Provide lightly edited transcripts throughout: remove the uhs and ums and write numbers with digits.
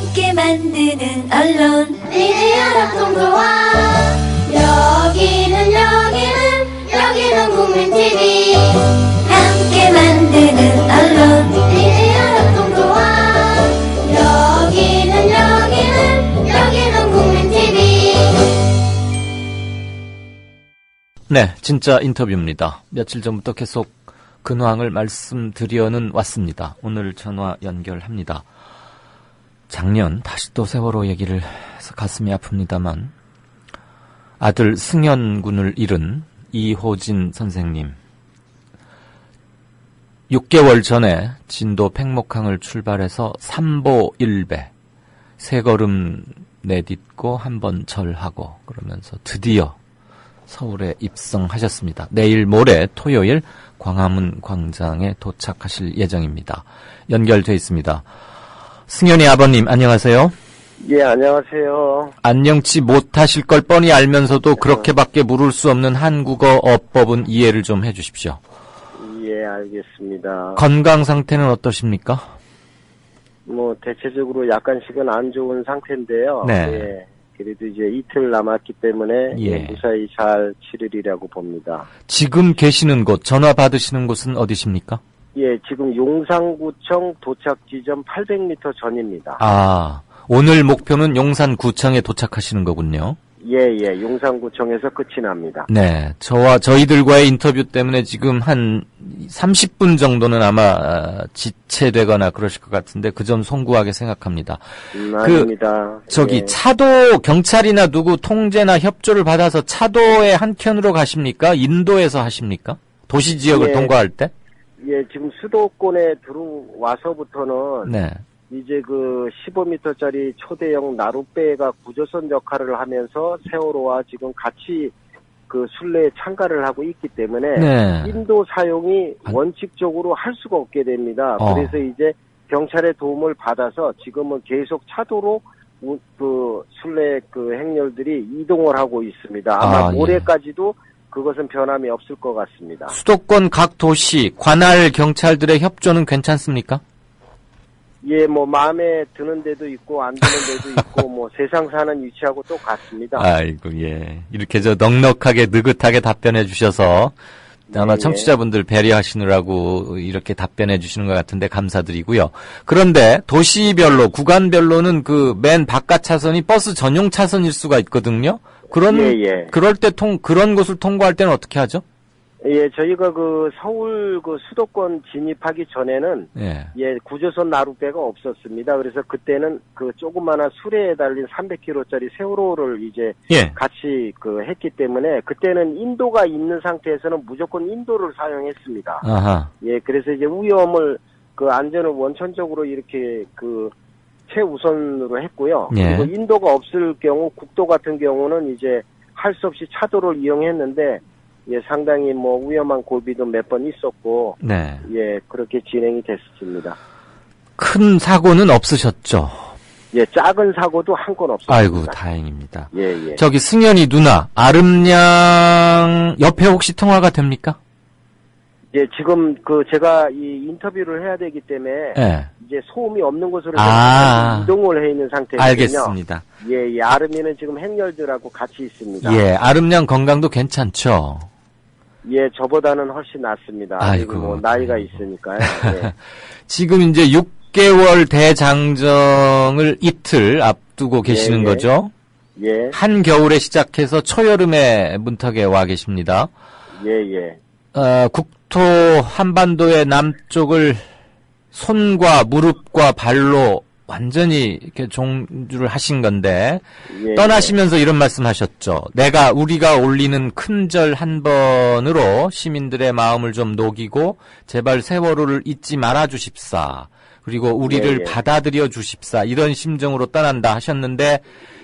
함께 만드는 언론 미디어 합동조합 여기는 국민TV 함께 만드는 언론 미디어 합동조합 여기는 국민TV. 네, 진짜 인터뷰입니다. 며칠 전부터 계속 근황을 말씀드려는 왔습니다. 오늘 전화 연결합니다. 작년 다시 또 세월호 얘기를 해서 가슴이 아픕니다만 아들 승현 군을 잃은 이호진 선생님 6개월 전에 진도 팽목항을 출발해서 3보 1배 세 걸음 내딛고 한 번 절하고 그러면서 드디어 서울에 입성하셨습니다. 내일 모레 토요일 광화문 광장에 도착하실 예정입니다. 연결돼 있습니다. 승현이 아버님 안녕하세요. 예, 안녕하세요. 안녕치 못하실 걸 뻔히 알면서도 그렇게밖에 물을 수 없는 한국어 어법은 이해를 좀 해주십시오. 예, 알겠습니다. 건강 상태는 어떠십니까? 대체적으로 약간씩은 안 좋은 상태인데요. 네. 예, 그래도 이제 이틀 남았기 때문에 예. 무사히 잘 치르리라고 봅니다. 지금 계시는 곳, 전화 받으시는 곳은 어디십니까? 예, 지금 용산구청 도착 지점 800m 전입니다. 아, 오늘 목표는 용산구청에 도착하시는 거군요. 예, 용산구청에서 끝이 납니다. 네, 저와 저희들과의 인터뷰 때문에 지금 한 30분 정도는 아마 지체되거나 그러실 것 같은데 그 점 송구하게 생각합니다. 아닙니다. 예. 차도 경찰이나 누구 통제나 협조를 받아서 차도의 한켠으로 가십니까? 인도에서 하십니까? 도시 지역을 예. 통과할 때? 예, 지금 수도권에 들어와서부터는 네. 이제 15m짜리 초대형 나룻배가 구조선 역할을 하면서 세월호와 지금 같이 순례에 참가를 하고 있기 때문에 네. 인도 사용이 원칙적으로 할 수가 없게 됩니다. 그래서 이제 경찰의 도움을 받아서 지금은 계속 차도로 순례 행렬들이 이동을 하고 있습니다. 아마 모레까지도 그것은 변함이 없을 것 같습니다. 수도권 각 도시, 관할 경찰들의 협조는 괜찮습니까? 예, 마음에 드는 데도 있고, 안 드는 데도 있고, 세상 사는 위치하고 똑같습니다. 아이고, 예. 이렇게 넉넉하게, 느긋하게 답변해 주셔서, 아마 예, 청취자분들 배려하시느라고 이렇게 답변해 주시는 것 같은데 감사드리고요. 그런데 도시별로, 구간별로는 맨 바깥 차선이 버스 전용 차선일 수가 있거든요. 그럴 때 그런 곳을 통과할 때는 어떻게 하죠? 예, 저희가 서울 수도권 진입하기 전에는 구조선 나룻배가 없었습니다. 그래서 그때는 조그마한 수레에 달린 300km짜리 세월호를 이제 같이 했기 때문에 그때는 인도가 있는 상태에서는 무조건 인도를 사용했습니다. 아하. 예, 그래서 이제 위험을 안전을 원천적으로 이렇게 최우선으로 했고요. 그리고 인도가 없을 경우 국도 같은 경우는 이제 할 수 없이 차도를 이용했는데 예, 상당히 위험한 고비도 몇 번 있었고, 네. 예, 그렇게 진행이 됐습니다. 큰 사고는 없으셨죠? 예, 작은 사고도 한 건 없었습니다. 아이고, 다행입니다. 예. 저기 승현이 누나, 아름양 옆에 혹시 통화가 됩니까? 예, 지금 제가 이 인터뷰를 해야 되기 때문에 이제 소음이 없는 곳으로 이동을 해 있는 상태거든요. 알겠습니다. 예, 아름이는 지금 행렬들하고 같이 있습니다. 예, 아름양 건강도 괜찮죠? 예, 저보다는 훨씬 낫습니다. 아이고, 나이가 있으니까요. 예. 지금 이제 6개월 대장정을 이틀 앞두고 계시는 거죠? 예. 한겨울에 시작해서 초여름에 문턱에 와 계십니다. 예. 국토 한반도의 남쪽을 손과 무릎과 발로 완전히 이렇게 종주를 하신 건데 떠나시면서 이런 말씀하셨죠. 우리가 올리는 큰 절 한 번으로 시민들의 마음을 좀 녹이고 제발 세월호를 잊지 말아 주십사. 그리고 우리를 받아들여 주십사. 이런 심정으로 떠난다 하셨는데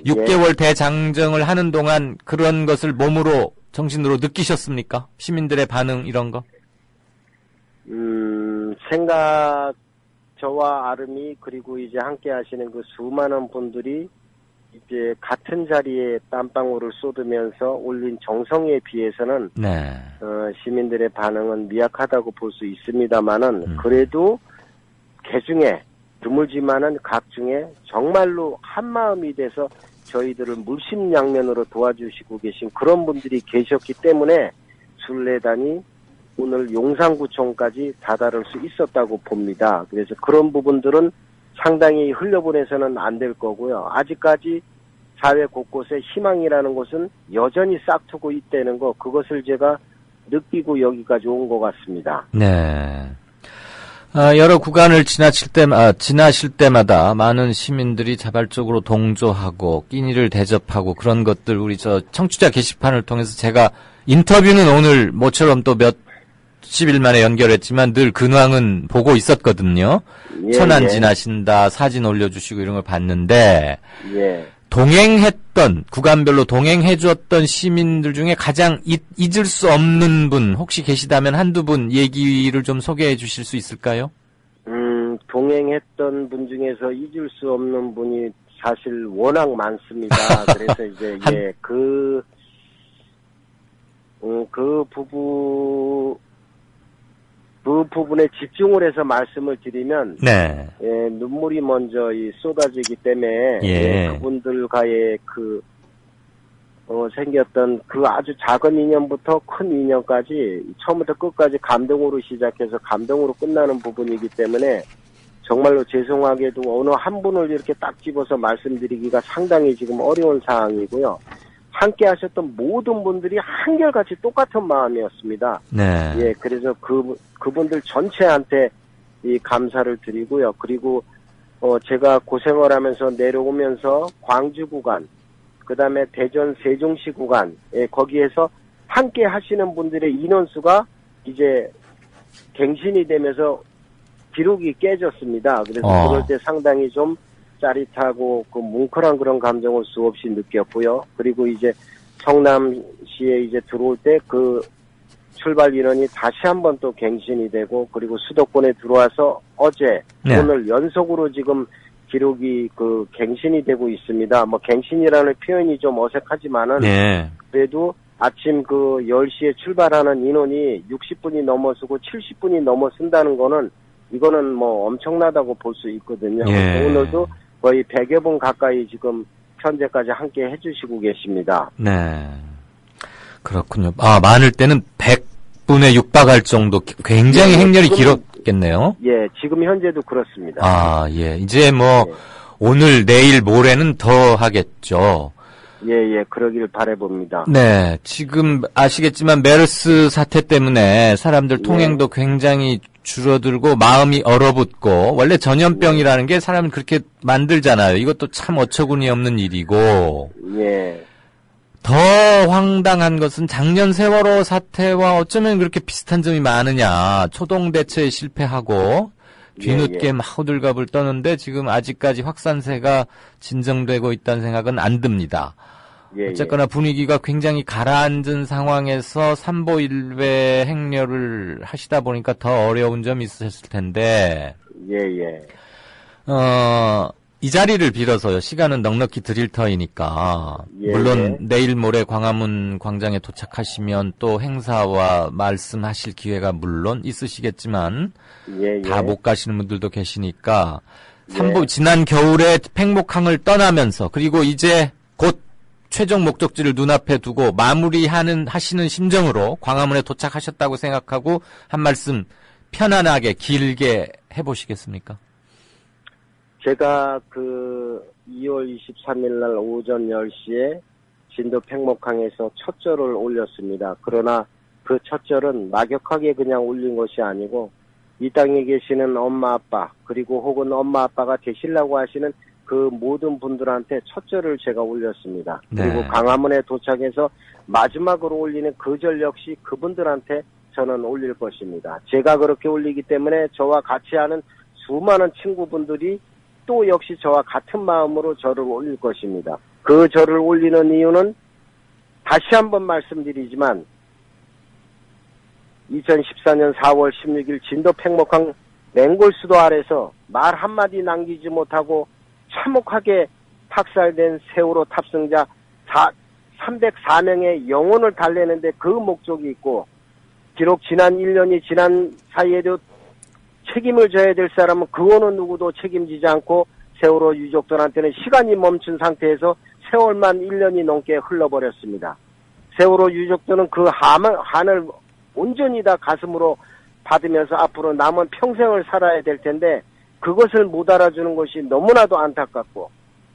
6개월 대장정을 하는 동안 그런 것을 몸으로 정신으로 느끼셨습니까? 시민들의 반응 이런 거? 저와 아름이 그리고 이제 함께 하시는 수많은 분들이 이제 같은 자리에 땀방울을 쏟으면서 올린 정성에 비해서는 시민들의 반응은 미약하다고 볼 수 있습니다만은 그래도 개중에 드물지만은 각 중에 정말로 한마음이 돼서 저희들을 물심양면으로 도와주시고 계신 그런 분들이 계셨기 때문에 순례단이 오늘 용산구청까지 다다를 수 있었다고 봅니다. 그래서 그런 부분들은 상당히 흘려보내서는 안 될 거고요. 아직까지 사회 곳곳에 희망이라는 것은 여전히 싹트고 있다는 거, 그것을 제가 느끼고 여기까지 온 것 같습니다. 네. 여러 구간을 지나실 때마다 많은 시민들이 자발적으로 동조하고 끼니를 대접하고 그런 것들 우리 청취자 게시판을 통해서 제가 인터뷰는 오늘 모처럼 또 몇십 일 만에 연결했지만 늘 근황은 보고 있었거든요. 예, 천안 예. 지나신다 사진 올려주시고 이런 걸 봤는데 예. 동행했던 구간별로 동행해주었던 시민들 중에 가장 잊을 수 없는 분 혹시 계시다면 한두 분 얘기를 좀 소개해 주실 수 있을까요? 동행했던 분 중에서 잊을 수 없는 분이 사실 워낙 많습니다. 그래서 이제 그 부분에 집중을 해서 말씀을 드리면, 네. 눈물이 먼저 쏟아지기 때문에, 그분들과의 생겼던 그 아주 작은 인연부터 큰 인연까지 처음부터 끝까지 감동으로 시작해서 감동으로 끝나는 부분이기 때문에 정말로 죄송하게도 어느 한 분을 이렇게 딱 집어서 말씀드리기가 상당히 지금 어려운 상황이고요. 함께 하셨던 모든 분들이 한결같이 똑같은 마음이었습니다. 네. 예, 그래서 그분들 전체한테 이 감사를 드리고요. 그리고, 제가 고생을 하면서 내려오면서 광주 구간, 그 다음에 대전 세종시 구간, 거기에서 함께 하시는 분들의 인원수가 이제 갱신이 되면서 기록이 깨졌습니다. 그래서 그럴 때 상당히 좀 짜릿하고 뭉클한 그런 감정을 수없이 느꼈고요. 그리고 이제 성남시에 이제 들어올 때 그 출발 인원이 다시 한번 또 갱신이 되고, 그리고 수도권에 들어와서 어제, 오늘 연속으로 지금 기록이 갱신이 되고 있습니다. 뭐 갱신이라는 표현이 좀 어색하지만은, 그래도 아침 10시에 출발하는 인원이 60분이 넘어서고 70분이 넘어선다는 거는 이거는 뭐 엄청나다고 볼 수 있거든요. 오늘도 거의 100여 분 가까이 지금 현재까지 함께 해주시고 계십니다. 네. 그렇군요. 많을 때는 100분에 육박할 정도 굉장히 행렬이 길었겠네요. 예, 지금 현재도 그렇습니다. 이제 오늘, 내일, 모레는 더 하겠죠. 예, 그러길 바라봅니다. 네, 지금 아시겠지만 메르스 사태 때문에 사람들 통행도 굉장히 줄어들고 마음이 얼어붙고, 원래 전염병이라는 게 사람을 그렇게 만들잖아요. 이것도 참 어처구니 없는 일이고. 더 황당한 것은 작년 세월호 사태와 어쩌면 그렇게 비슷한 점이 많으냐. 초동 대처에 실패하고 뒤늦게 막 호들갑을 떠는데 지금 아직까지 확산세가 진정되고 있다는 생각은 안 듭니다. 어쨌거나 분위기가 굉장히 가라앉은 상황에서 삼보일배 행렬을 하시다 보니까 더 어려운 점이 있으셨을 텐데. 이 자리를 빌어서요. 시간은 넉넉히 드릴 터이니까. 물론 내일 모레 광화문 광장에 도착하시면 또 행사와 말씀하실 기회가 물론 있으시겠지만 다 못 가시는 분들도 계시니까 지난 겨울에 팽목항을 떠나면서 그리고 이제 곧 최종 목적지를 눈앞에 두고 하시는 심정으로 광화문에 도착하셨다고 생각하고 한 말씀 편안하게 길게 해보시겠습니까? 제가 2월 23일 날 오전 10시에 진도 팽목항에서 첫 절을 올렸습니다. 그러나 그 첫 절은 막역하게 그냥 올린 것이 아니고 이 땅에 계시는 엄마 아빠 그리고 혹은 엄마 아빠가 되시려고 하시는 그 모든 분들한테 첫 절을 제가 올렸습니다. 그리고 광화문에 도착해서 마지막으로 올리는 그 절 역시 그분들한테 저는 올릴 것입니다. 제가 그렇게 올리기 때문에 저와 같이 하는 수많은 친구분들이 또 역시 저와 같은 마음으로 절을 올릴 것입니다. 그 절을 올리는 이유는 다시 한번 말씀드리지만 2014년 4월 16일 진도 팽목항 맹골수도 아래서 말 한마디 남기지 못하고 참혹하게 학살된 세월호 탑승자 304명의 영혼을 달래는데 그 목적이 있고, 비록 지난 1년이 지난 사이에도 책임을 져야 될 사람은 그 어느 누구도 책임지지 않고 세월호 유족들한테는 시간이 멈춘 상태에서 세월만 1년이 넘게 흘러버렸습니다. 세월호 유족들은 그 한을 온전히 다 가슴으로 받으면서 앞으로 남은 평생을 살아야 될 텐데 그것을 못 알아주는 것이 너무나도 안타깝고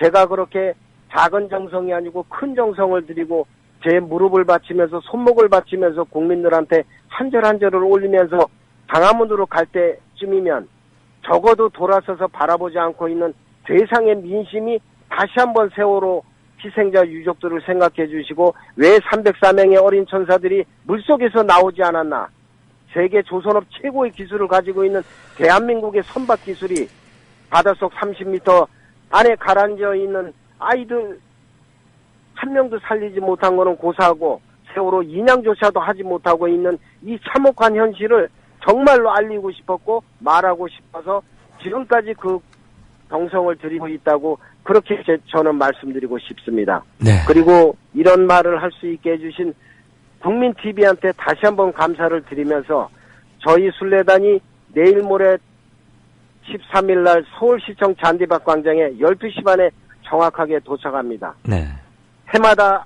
제가 그렇게 작은 정성이 아니고 큰 정성을 들이고 제 무릎을 바치면서 손목을 바치면서 국민들한테 한 절 한 절을 올리면서 광화문으로 갈 때쯤이면 적어도 돌아서서 바라보지 않고 있는 대상의 민심이 다시 한번 세월호 희생자 유족들을 생각해 주시고 왜 304명의 어린 천사들이 물속에서 나오지 않았나. 세계 조선업 최고의 기술을 가지고 있는 대한민국의 선박 기술이 바닷속 30m 안에 가라앉아 있는 아이들 한 명도 살리지 못한 거는 고사하고 세월호 인양조차도 하지 못하고 있는 이 참혹한 현실을 정말로 알리고 싶었고 말하고 싶어서 지금까지 그 정성을 들이고 있다고 그렇게 저는 말씀드리고 싶습니다. 네. 그리고 이런 말을 할 수 있게 해주신 국민TV한테 다시 한번 감사를 드리면서 저희 순례단이 내일 모레 13일 날 서울시청 잔디밭 광장에 12시 반에 정확하게 도착합니다. 네. 해마다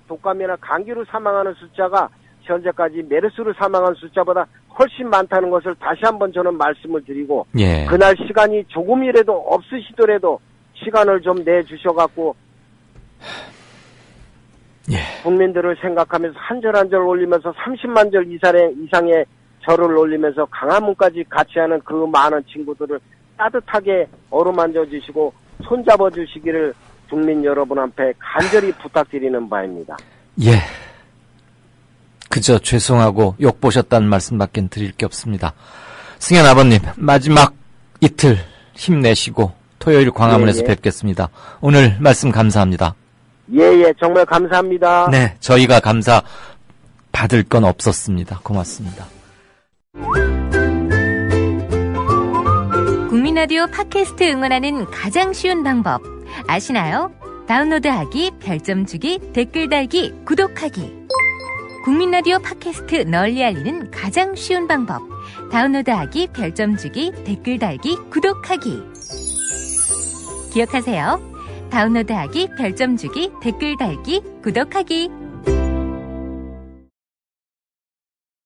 독감이나 감기로 사망하는 숫자가 현재까지 메르스로 사망한 숫자보다 훨씬 많다는 것을 다시 한번 저는 말씀을 드리고 예. 그날 시간이 조금이라도 없으시더라도 시간을 좀 내주셔갖고 예. 국민들을 생각하면서 한 절 한 절 올리면서 30만 절 이상의 절을 올리면서 광화문까지 같이 하는 그 많은 친구들을 따뜻하게 어루만져 주시고 손잡아 주시기를 국민 여러분 앞에 간절히 부탁드리는 바입니다. 예. 그저 죄송하고 욕 보셨다는 말씀밖에 드릴 게 없습니다. 승현 아버님, 마지막 이틀 힘내시고 토요일 광화문에서 예. 뵙겠습니다. 오늘 말씀 감사합니다. 예, 정말 감사합니다. 네, 저희가 감사 받을 건 없었습니다. 고맙습니다. 국민라디오 팟캐스트 응원하는 가장 쉬운 방법 아시나요? 다운로드하기, 별점 주기, 댓글 달기, 구독하기. 국민라디오 팟캐스트 널리 알리는 가장 쉬운 방법 다운로드하기, 별점 주기, 댓글 달기, 구독하기. 기억하세요. 다운로드하기, 별점 주기, 댓글 달기, 구독하기.